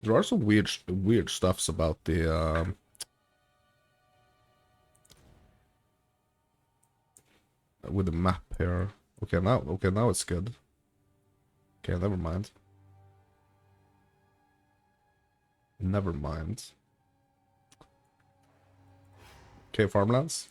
There are some weird stuffs about the with the map here. Okay, now it's good. Okay, never mind. Never mind. Okay, farmlands.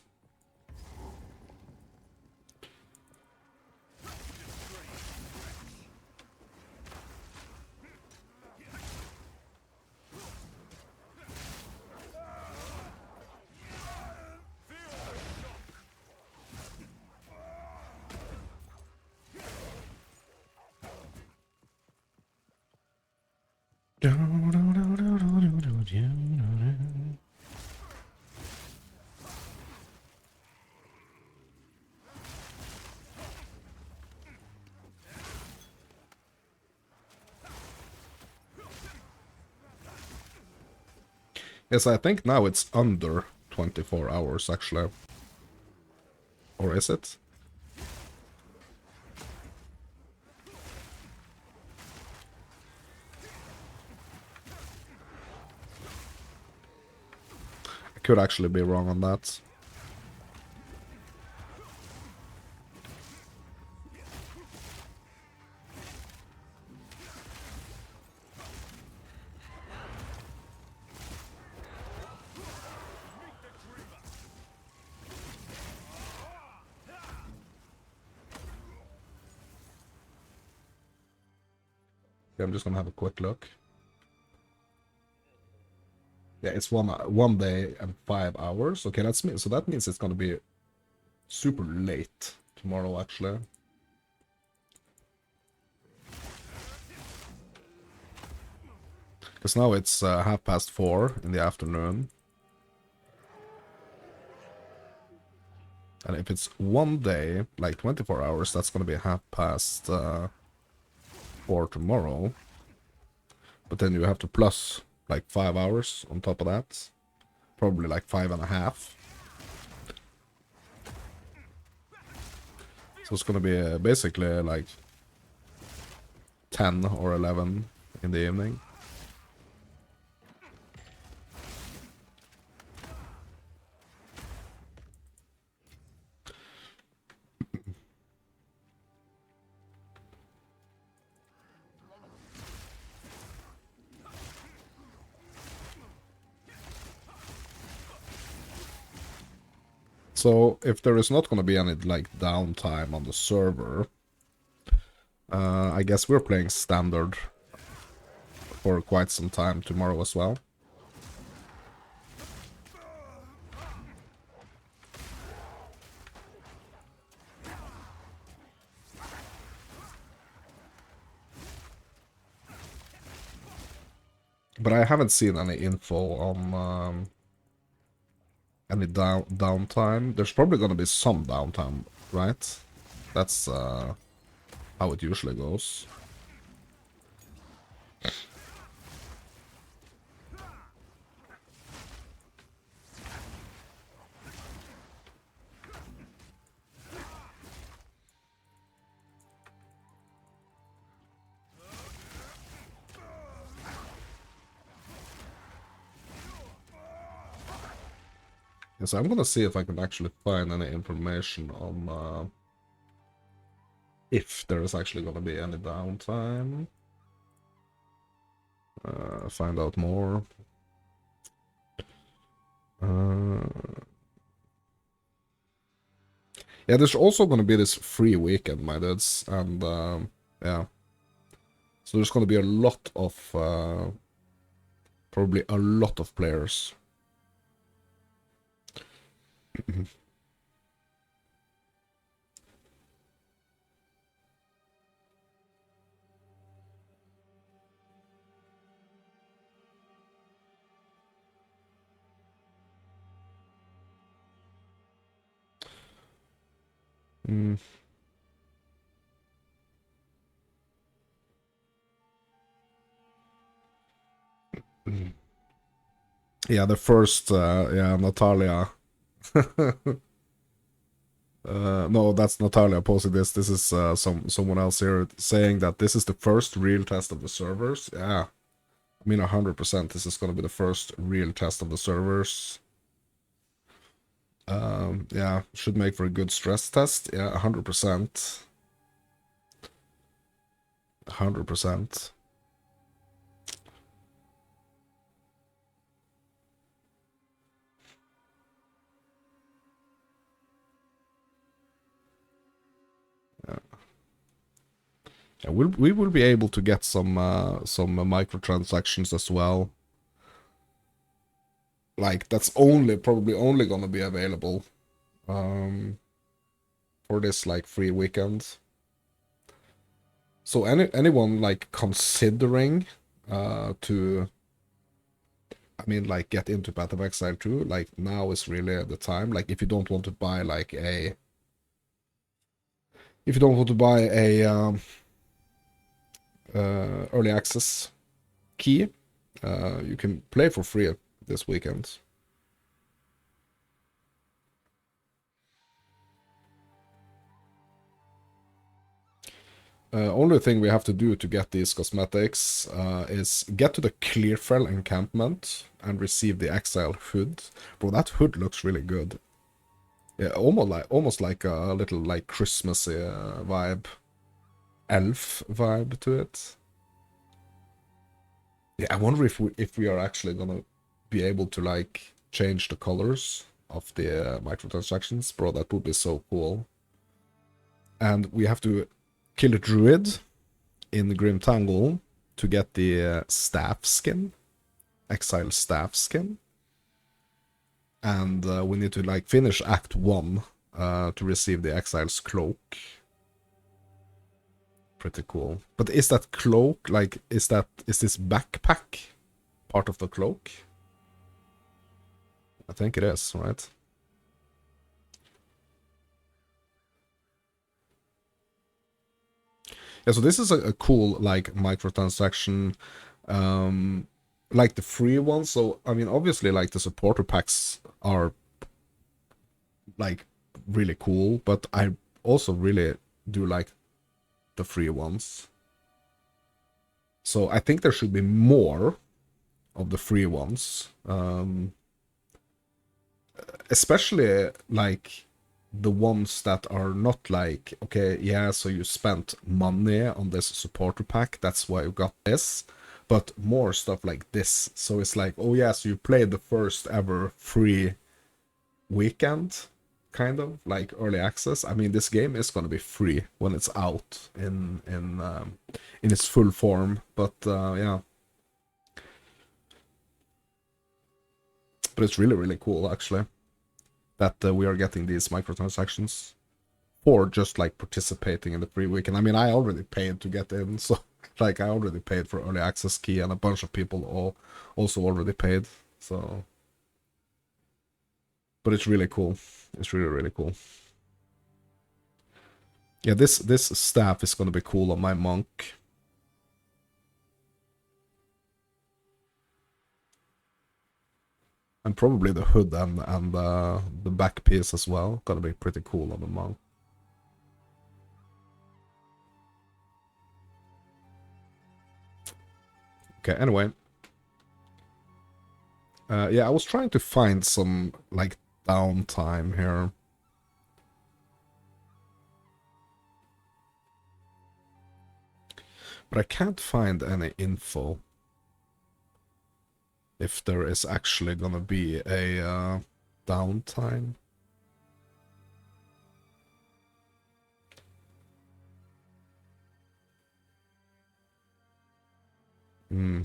Yes, I think now it's under 24 hours, actually. Or is it? I could actually be wrong on that. Okay, I'm just gonna have a quick look. Yeah, it's one day and 5 hours. Okay, that's me. So that means it's gonna be super late tomorrow, actually. Because now it's 4:30 in the afternoon. And if it's one day, like 24 hours, that's gonna be 4:30 tomorrow. But then you have to plus like 5 hours on top of that. Probably like 5.5. So it's gonna be basically like 10 or 11 in the evening. So if there is not gonna be any like downtime on the server, I guess we're playing standard for quite some time tomorrow as well. But I haven't seen any info on any downtime. There's probably gonna be some downtime, right? That's how it usually goes. Yes, I'm gonna see if I can actually find any information on if there is actually gonna be any downtime. Find out more. Yeah, there's also gonna be this free weekend, my dudes, and yeah. So there's gonna be a lot of probably a lot of players. Mm. Yeah, the first, yeah, Natalia. No, that's Natalia posting this. This is someone else here saying that this is the first real test of the servers. Yeah, I mean, 100% this is gonna be the first real test of the servers. Yeah, should make for a good stress test. Yeah, 100%. 100%. Yeah, we will be able to get some microtransactions as well. Like that's probably only gonna be available for this like free weekend. So anyone like considering to, I mean, like get into Path of Exile 2, like now is really the time. Like if you don't want to buy like a, if you don't want to buy a early access key, you can play for free this weekend. Only thing we have to do to get these cosmetics is get to the Clearfell encampment and receive the Exile hood. Bro, that hood looks really good. Yeah, almost like a little like Christmassy vibe, elf vibe to it. Yeah, I wonder if we are actually gonna be able to like change the colors of the microtransactions. Bro, that would be so cool. And we have to kill a druid in Grim Tangle to get the staff skin, Exile staff skin. And we need to like finish Act 1 to receive the Exile's cloak. Pretty cool. But is that cloak, like, is this backpack part of the cloak? I think it is, right? Yeah, so this is a cool, like, microtransaction, like the free ones. So, I mean, obviously, like, the supporter packs are, like, really cool, but I also really do like the free ones. So I think there should be more of the free ones. Especially like the ones that are not like, okay, yeah, so you spent money on this supporter pack, that's why you got this, but more stuff like this. So it's like, oh yeah, so you played the first ever free weekend, kind of like early access. I mean, this game is gonna be free when it's out in its full form, but yeah, but it's really really cool actually that we are getting these microtransactions for just like participating in the free weekend. I mean, I already paid to get in, so like I already paid for early access key, and a bunch of people all also already paid. So, but it's really cool. It's really really cool. Yeah, this staff is gonna be cool on my monk. And probably the hood and the back piece as well. Gonna be pretty cool on the monk. Okay, anyway. Yeah, I was trying to find some, like, downtime here. But I can't find any info if there is actually gonna be a downtime. Hmm.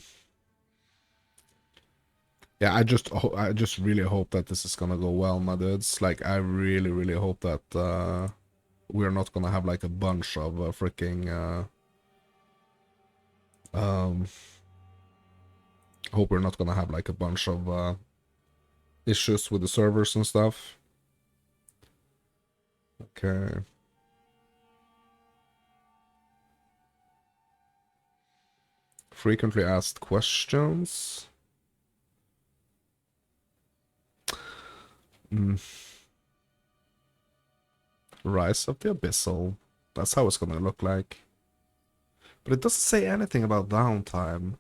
Yeah, I just really hope that this is gonna go well, my dudes. Like, I really, really hope that we're not gonna have like a bunch of freaking um hope we're not gonna have like a bunch of issues with the servers and stuff. Okay. Frequently asked questions. Mm. Rise of the Abyssal. That's how it's gonna look like. But it doesn't say anything about downtime.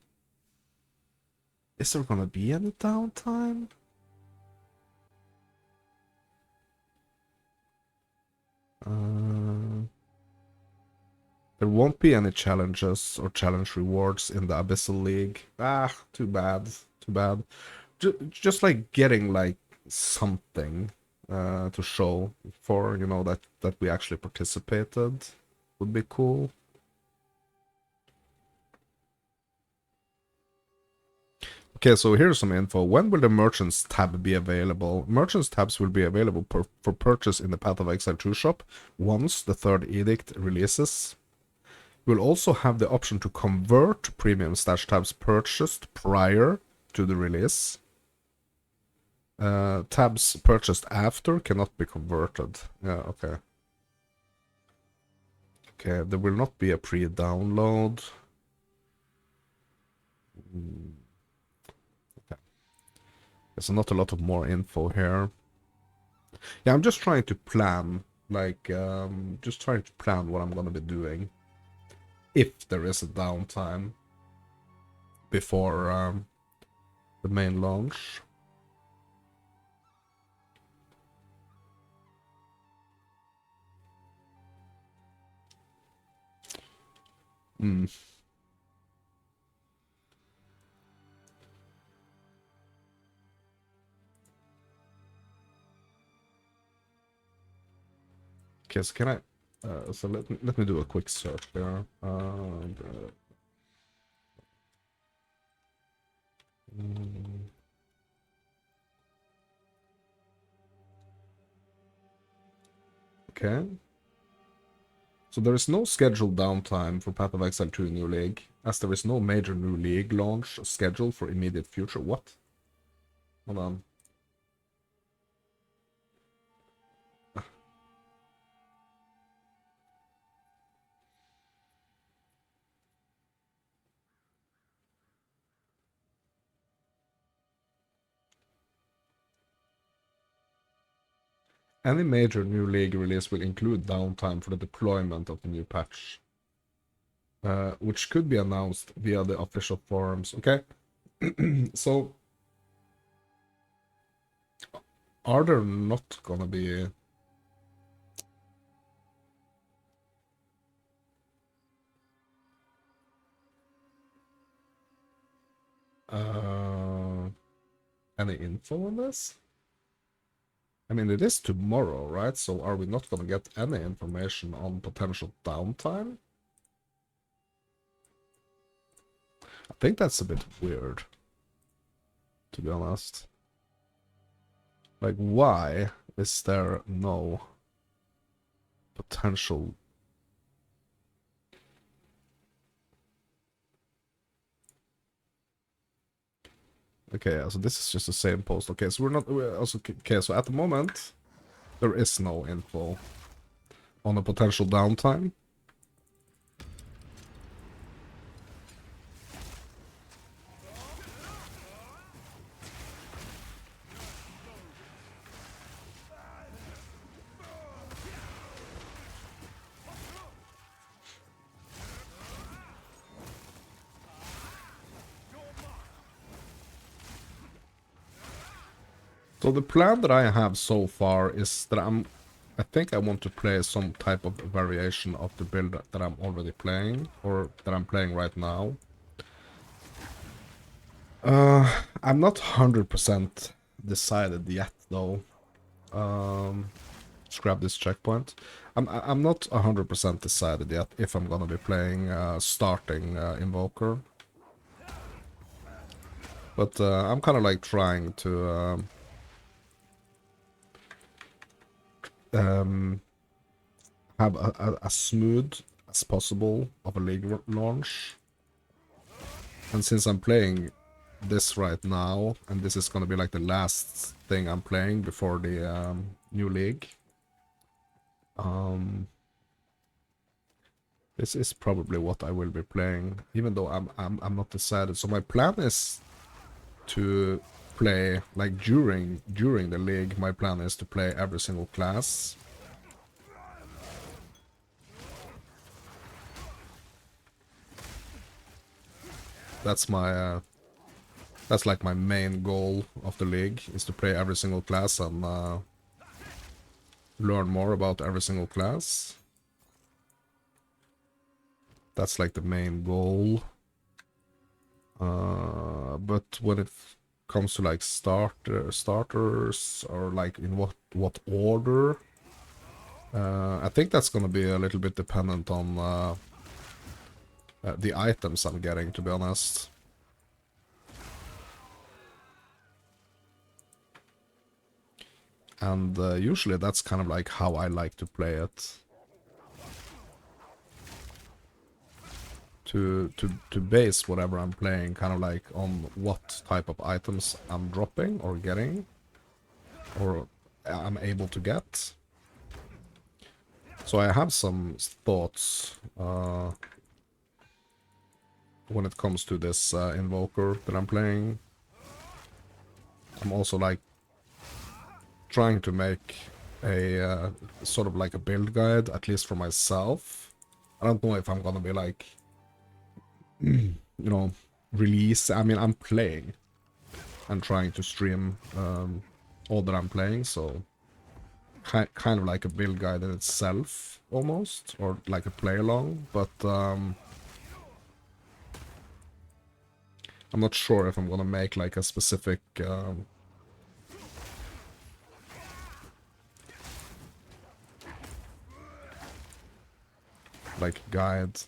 Is there gonna be any downtime? There won't be any challenges or challenge rewards in the Abyssal League. Ah, too bad. Too bad. Just like getting like something to show for, you know, that we actually participated would be cool. Okay, so here's some info. When will the Merchants tab be available? Merchants tabs will be available for purchase in the Path of Exile 2 shop once the third edict releases. You'll also have the option to convert premium stash tabs purchased prior to the release. Tabs purchased after cannot be converted. Yeah, okay. Okay, there will not be a pre-download. Okay. There's not a lot of more info here. Yeah, I'm just trying to plan, like, just trying to plan what I'm gonna be doing if there is a downtime before the main launch. Hmm. Okay, so can I? So let me do a quick search there. Okay. So there is no scheduled downtime for Path of Exile 2 New League, as there is no major new league launch scheduled for immediate future. What? Hold on. Any major new league release will include downtime for the deployment of the new patch, which could be announced via the official forums. Okay, so are there not gonna be? Uh, any info on this? I mean, it is tomorrow, right? So are we not gonna get any information on potential downtime? I think that's a bit weird, to be honest. Like, why is there no potential? Okay, so this is just the same post. Okay, so we're also okay. So at the moment, there is no info on a potential downtime. So the plan that I have so far is that I think I want to play some type of variation of the build that I'm already playing, or that I'm playing right now. I'm not 100% decided yet, though. Let's grab this checkpoint. I'm not 100% decided yet if I'm gonna be playing starting Invoker. But I'm kind of like trying to have as smooth as possible of a league launch. And since I'm playing this right now, and this is gonna be like the last thing I'm playing before the new league, this is probably what I will be playing, even though I'm not decided. So my plan is to play like during the league. My plan is to play every single class. That's my That's like my main goal of the league, is to play every single class and learn more about every single class. That's like the main goal. But when it comes to like starters or like in what order, I think that's gonna be a little bit dependent on the items I'm getting, to be honest. And usually that's kind of like how I like to play it. To base whatever I'm playing kind of like on what type of items I'm dropping or getting, or I'm able to get. So I have some thoughts when it comes to this invoker that I'm playing. I'm also like trying to make a sort of like a build guide, at least for myself. I don't know if I'm gonna be like, you know, release. I mean, I'm playing and trying to stream all that I'm playing, so kind of like a build guide in itself, almost, or like a play along. But I'm not sure if I'm gonna make like a specific like guide.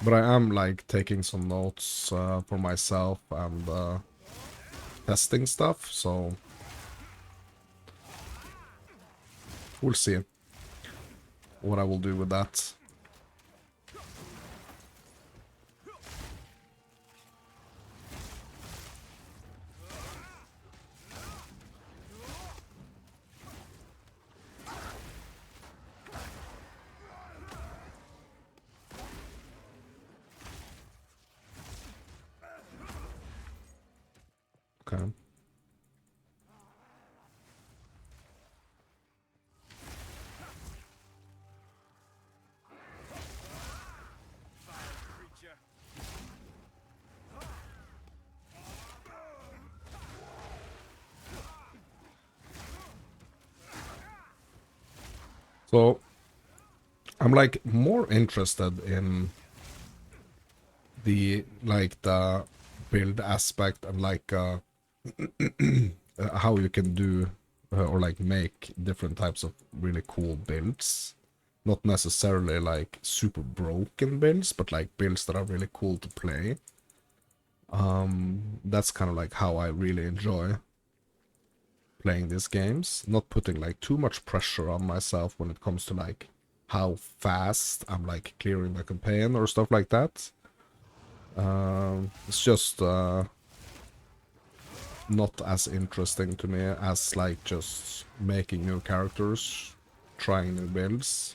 But I am like taking some notes for myself and testing stuff, so we'll see what I will do with that. Okay. So I'm like more interested in the build aspect and like how you can do or like make different types of really cool builds. Not necessarily like super broken builds, but like builds that are really cool to play. That's kind of like how I really enjoy playing these games. Not putting like too much pressure on myself when it comes to like how fast I'm like clearing the campaign or stuff like that. It's just not as interesting to me as like just making new characters, trying new builds.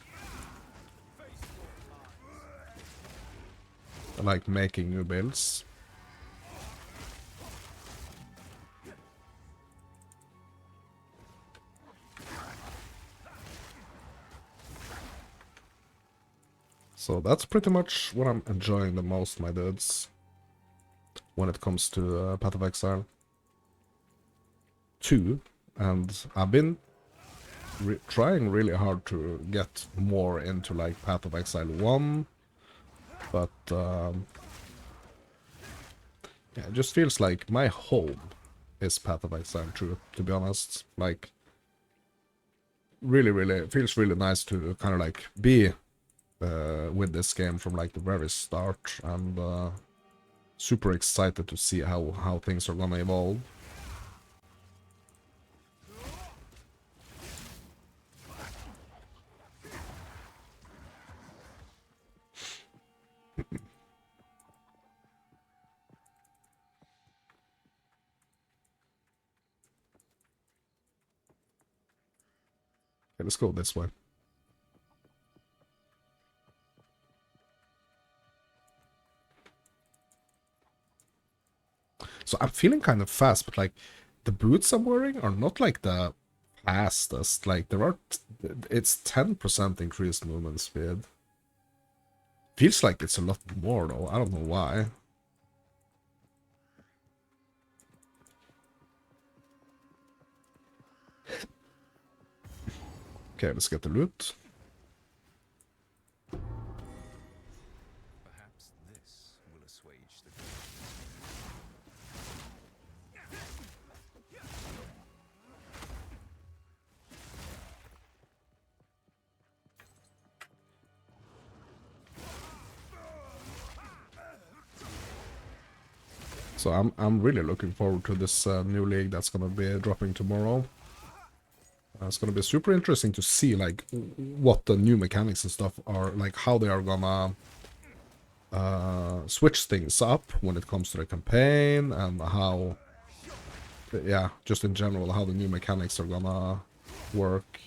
I like making new builds. So that's pretty much what I'm enjoying the most, my dudes, when it comes to Path of Exile 2. And I've been trying really hard to get more into like Path of Exile 1, but yeah, it just feels like my home is Path of Exile 2, to be honest. Like, really, it feels really nice to kind of like be with this game from like the very start, and super excited to see how things are gonna evolve. Okay, let's go this way. So I'm feeling kind of fast, but like the boots I'm wearing are not like the fastest. Like there are, it's 10% increased movement speed. Feels like it's a lot more though, I don't know why. Okay, let's get the loot. Perhaps this will assuage the So I'm really looking forward to this new league that's gonna be dropping tomorrow. It's gonna be super interesting to see like what the new mechanics and stuff are, like how they are gonna switch things up when it comes to the campaign, and how, yeah, just in general, how the new mechanics are gonna work.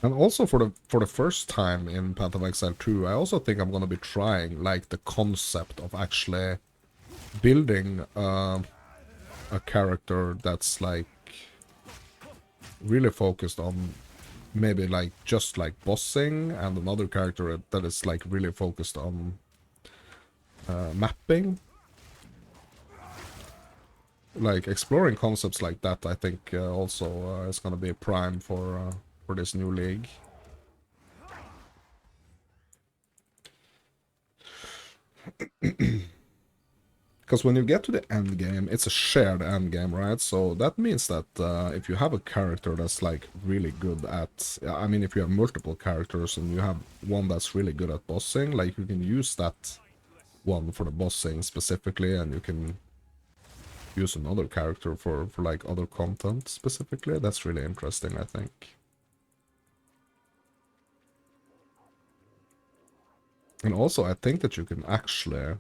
And also for the first time in Path of Exile 2, I also think I'm gonna be trying like the concept of actually building a character that's like really focused on maybe like just like bossing, and another character that is like really focused on mapping. Like exploring concepts like that, I think also is gonna be a prime for this new league. Because when you get to the end game, it's a shared end game, right? So that means that if you have a character that's like really good at, I mean, if you have multiple characters and you have one that's really good at bossing, like you can use that one for the bossing specifically, and you can use another character for like other content specifically. That's really interesting, I think. And also, I think that you can actually,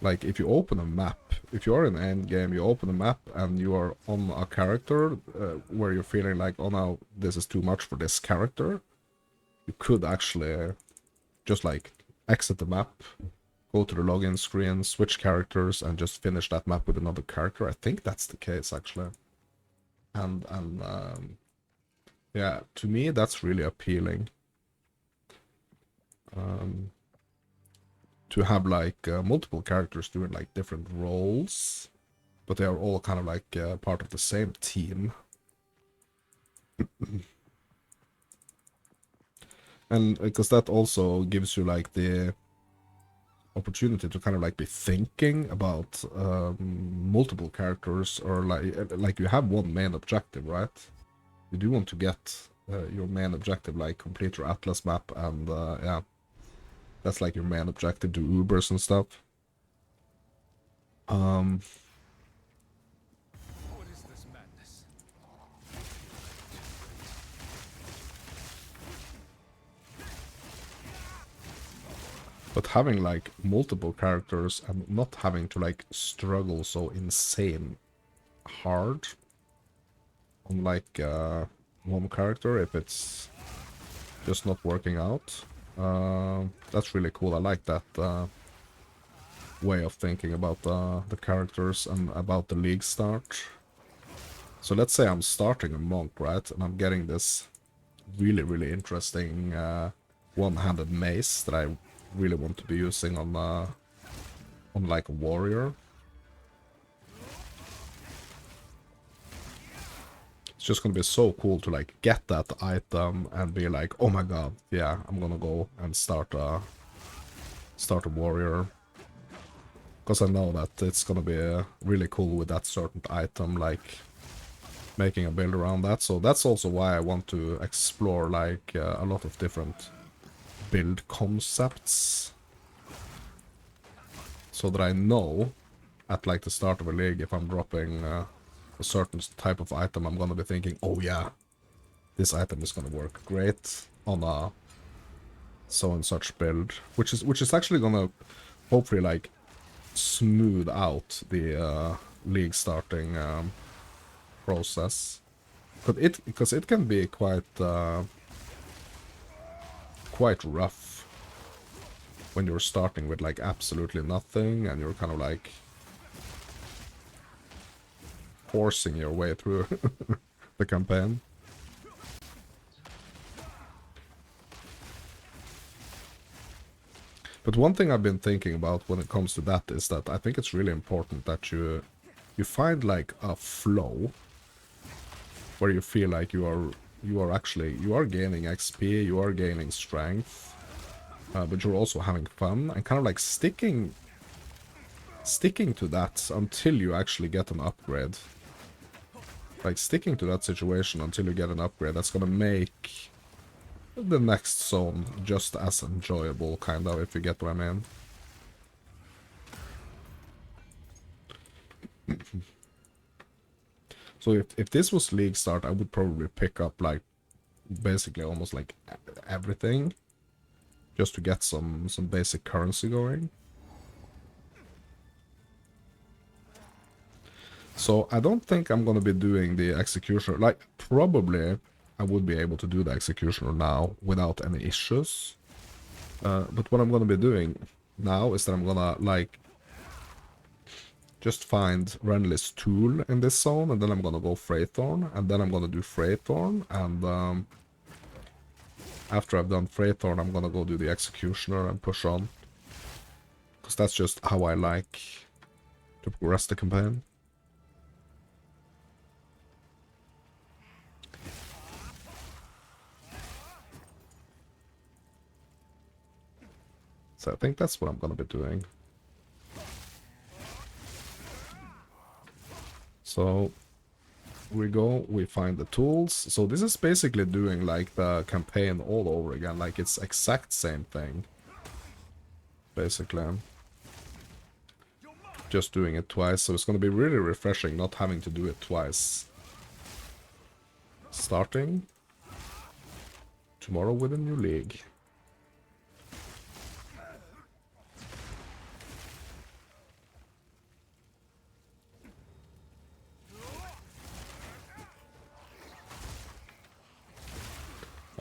like, if you open a map, if you are in the end game, you open a map and you are on a character where you're feeling like, oh no, this is too much for this character, you could actually just like exit the map, go to the login screen, switch characters, and just finish that map with another character. I think that's the case actually. And yeah, to me that's really appealing. To have like multiple characters doing like different roles, but they are all kind of like part of the same team. And because that also gives you like the opportunity to kind of like be thinking about multiple characters, or like you have one main objective, right? You do want to get your main objective, like complete your Atlas map, and yeah, that's like your main objective, do Ubers and stuff. what is this madness? But having like multiple characters and not having to like struggle so insane hard on like one character if it's just not working out, that's really cool. I like that way of thinking about the characters and about the league start. So let's say I'm starting a monk, right, and I'm getting this really interesting one-handed mace that I really want to be using on like a warrior. It's just gonna be so cool to like get that item and be like, oh my god, yeah, I'm gonna go and start a warrior. Because I know that it's gonna be really cool with that certain item, like making a build around that. So that's also why I want to explore like a lot of different build concepts, so that I know at like the start of a league if I'm dropping a certain type of item, I'm gonna be thinking, oh yeah, this item is gonna work great on a so and such build, which is actually gonna hopefully like smooth out the league starting process. But because it can be quite rough when you're starting with like absolutely nothing and you're kind of like forcing your way through the campaign. But one thing I've been thinking about when it comes to that is that I think it's really important that you find like a flow where you feel like you are gaining XP, you are gaining strength, but you're also having fun and kind of like sticking to that until you actually get an upgrade. Like sticking to that situation until you get an upgrade, that's gonna make the next zone just as enjoyable, kind of, if you get what I mean. So if this was League Start, I would probably pick up like basically almost like everything just to get some basic currency going. So I don't think I'm gonna be doing the Executioner. Like, probably I would be able to do the Executioner now without any issues. But what I'm gonna be doing now is that I'm gonna, like, just find Renly's Tool in this zone, and then I'm gonna go Freythorn, and then I'm gonna do Freythorn, and after I've done Freythorn, I'm gonna go do the Executioner and push on. Because that's just how I like to progress the campaign. So I think that's what I'm gonna be doing. So we go, we find the tools. So this is basically doing like the campaign all over again, like it's exact same thing. Basically. Just doing it twice, so it's gonna be really refreshing not having to do it twice. Starting tomorrow with a new league.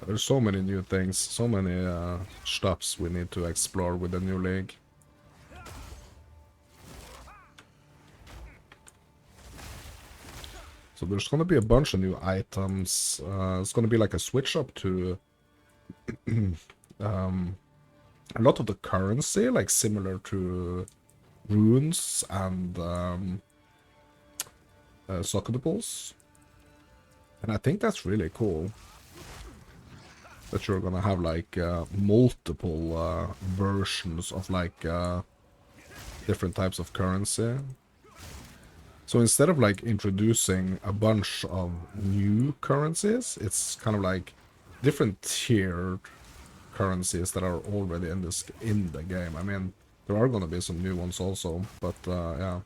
There's so many new things, so many stuffs we need to explore with the new league. So there's gonna be a bunch of new items. It's gonna be like a switch up to a lot of the currency, like similar to runes and socketables. And I think that's really cool. That you're gonna have like multiple versions of like different types of currency. So instead of like introducing a bunch of new currencies, it's kind of like different tiered currencies that are already in the game. I mean, there are gonna be some new ones also, but yeah.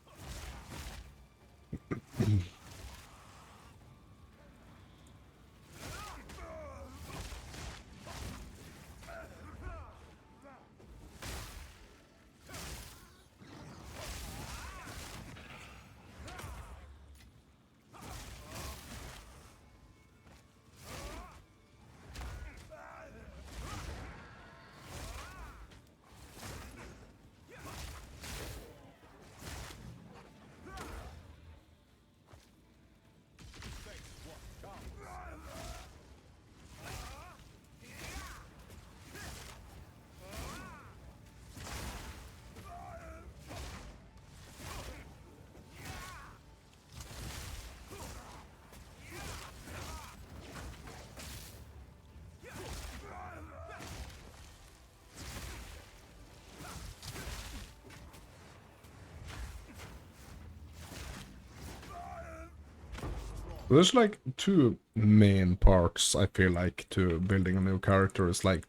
There's like two main parts, I feel like, to building a new character. Is like,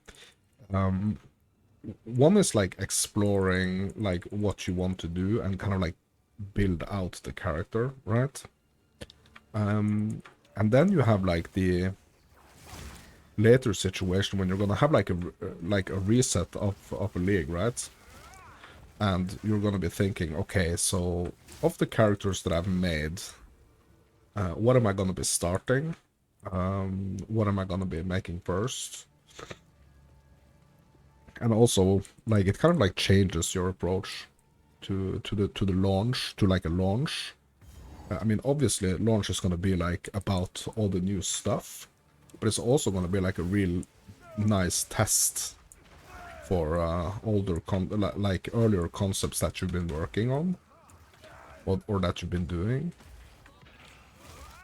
one is like exploring like what you want to do and kind of like build out the character, right? And then you have like the later situation when you're gonna have like a reset of a league, right? And you're gonna be thinking, okay, so of the characters that I've made, what am I gonna be starting? What am I gonna be making first? And also, like, it kind of like changes your approach to the launch, to like a launch. I mean, obviously, launch is gonna be like about all the new stuff, but it's also gonna be like a real nice test for like earlier concepts that you've been working on, or that you've been doing.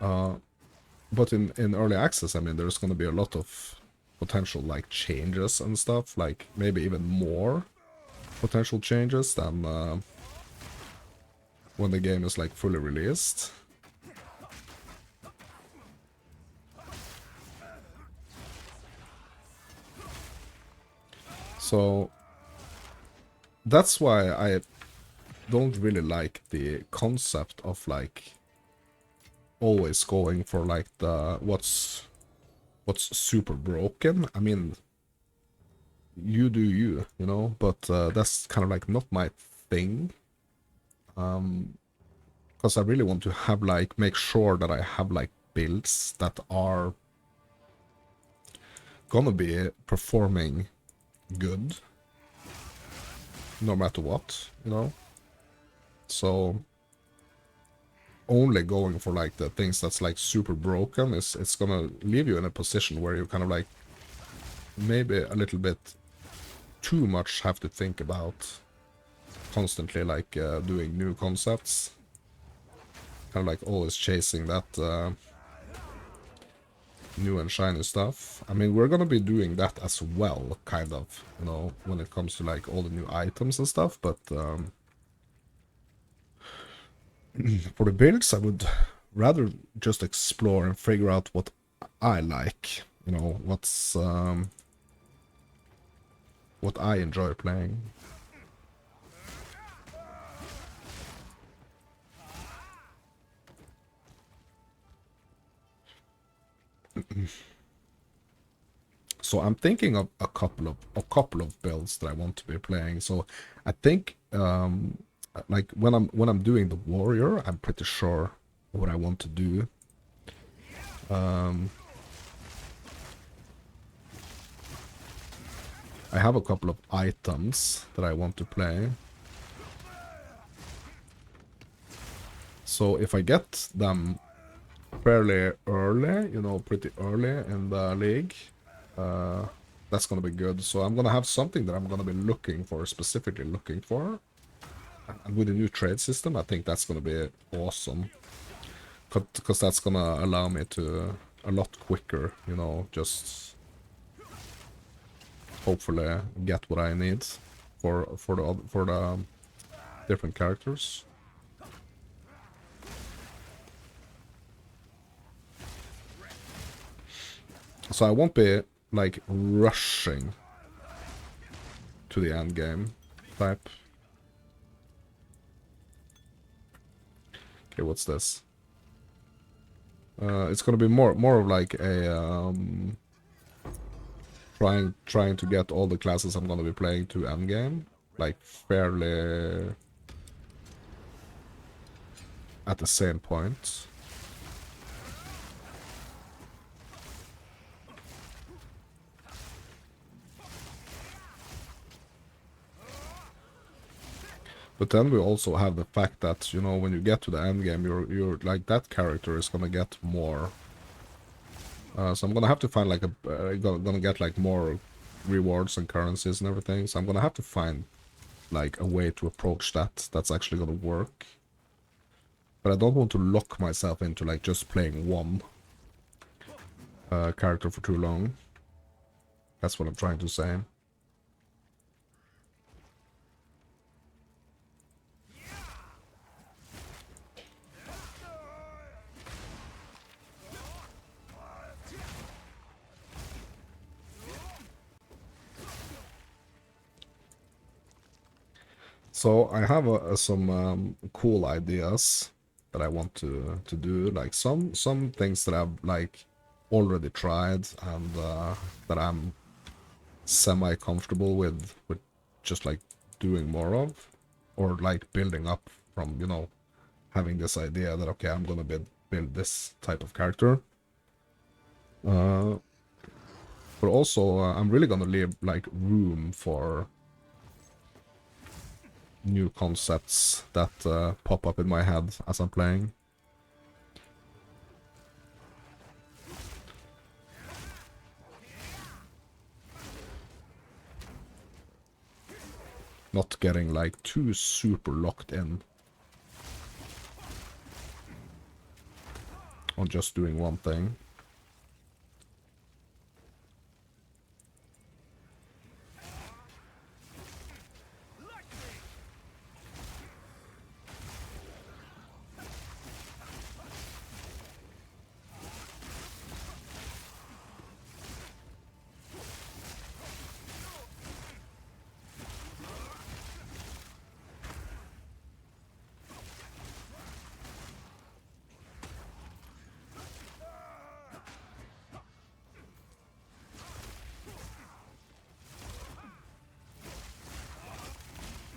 But in early access, I mean, there's gonna be a lot of potential like changes and stuff, like maybe even more potential changes than when the game is like fully released. So that's why I don't really like the concept of like always going for like the what's super broken. I mean, you do you, you know, but that's kind of like not my thing. Because I really want to have like make sure that I have like builds that are gonna be performing good no matter what, you know. So only going for like the things that's like super broken is it's gonna leave you in a position where you kind of like maybe a little bit too much have to think about constantly like doing new concepts, kind of like always chasing that new and shiny stuff. I mean, we're gonna be doing that as well, kind of, you know, when it comes to like all the new items and stuff, but for the builds, I would rather just explore and figure out what I like, you know, what I enjoy playing. So I'm thinking of a couple of builds that I want to be playing. So I think like when I'm doing the warrior, I'm pretty sure what I want to do. I have a couple of items that I want to play. So if I get them fairly early, you know, pretty early in the league, uh, that's gonna be good. So I'm gonna have something that I'm gonna be looking for, specifically looking for. And with the new trade system, I think that's gonna be awesome. Because that's gonna allow me to a lot quicker, you know, just hopefully get what I need for the different characters. So I won't be like rushing to the end game type. Okay, what's this? It's gonna be more of like a trying to get all the classes I'm gonna be playing to end game, like fairly at the same point. But then we also have the fact that, you know, when you get to the end game, you're like that character is gonna get more. So I'm gonna have to find like gonna get like more rewards and currencies and everything. So I'm gonna have to find like a way to approach that that's actually gonna work. But I don't want to lock myself into like just playing one character for too long. That's what I'm trying to say. So I have some cool ideas. that I want to do. Like some things that I've like already tried and that I'm semi comfortable with just like doing more of, or like building up from, you know, having this idea that okay, I'm gonna build this type of character. But also I'm really gonna leave like room for new concepts that pop up in my head as I'm playing. Not getting like too super locked in on just doing one thing.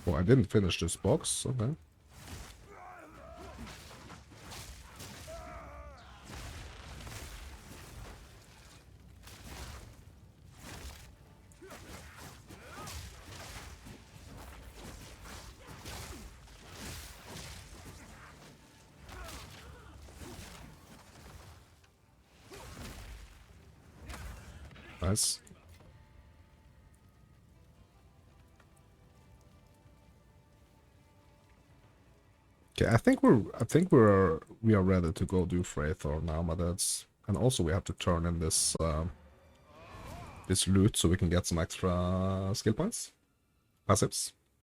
Oh, I didn't finish this box. Okay. Nice. Okay, we are ready to go do Freythor now, my dads. And also we have to turn in this this loot so we can get some extra skill points. Passives.